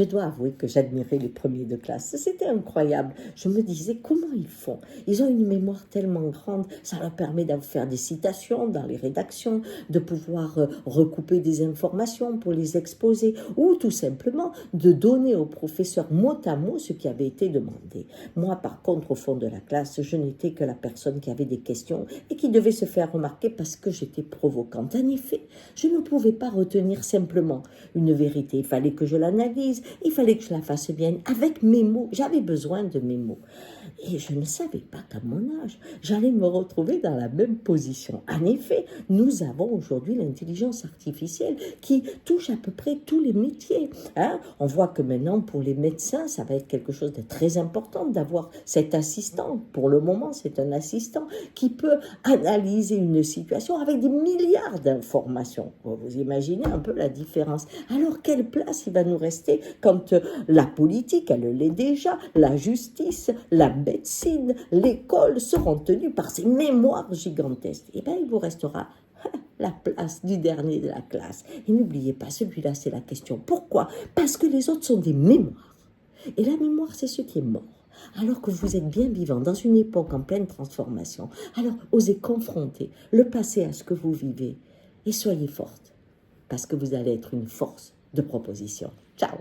Je dois avouer que j'admirais les premiers de classe. C'était incroyable. Je me disais, comment ils font? Ils ont une mémoire tellement grande. Ça leur permet de faire des citations dans les rédactions, de pouvoir recouper des informations pour les exposer, ou tout simplement de donner au professeur mot à mot ce qui avait été demandé. Moi, par contre, au fond de la classe, je n'étais que la personne qui avait des questions et qui devait se faire remarquer parce que j'étais provocante. En effet, je ne pouvais pas retenir simplement une vérité. Il fallait que je l'analyse. Il fallait que je la fasse bien avec mes mots. J'avais besoin de mes mots. Et je ne savais pas qu'à mon âge, j'allais me retrouver dans la même position. En effet, nous avons aujourd'hui l'intelligence artificielle qui touche à peu près tous les métiers. Hein? On voit que maintenant, pour les médecins, ça va être quelque chose de très important d'avoir cet assistant. Pour le moment, c'est un assistant qui peut analyser une situation avec des milliards d'informations. Vous imaginez un peu la différence. Alors, quelle place il va nous rester quand la politique, elle l'est déjà, la justice, la médecine, l'école seront tenues par ces mémoires gigantesques? Eh bien, il vous restera la place du dernier de la classe. Et n'oubliez pas, celui-là, c'est la question. Pourquoi? Parce que les autres sont des mémoires. Et la mémoire, c'est ce qui est mort. Alors que vous êtes bien vivant dans une époque en pleine transformation, alors osez confronter le passé à ce que vous vivez et soyez forte, parce que vous allez être une force de proposition. Ciao!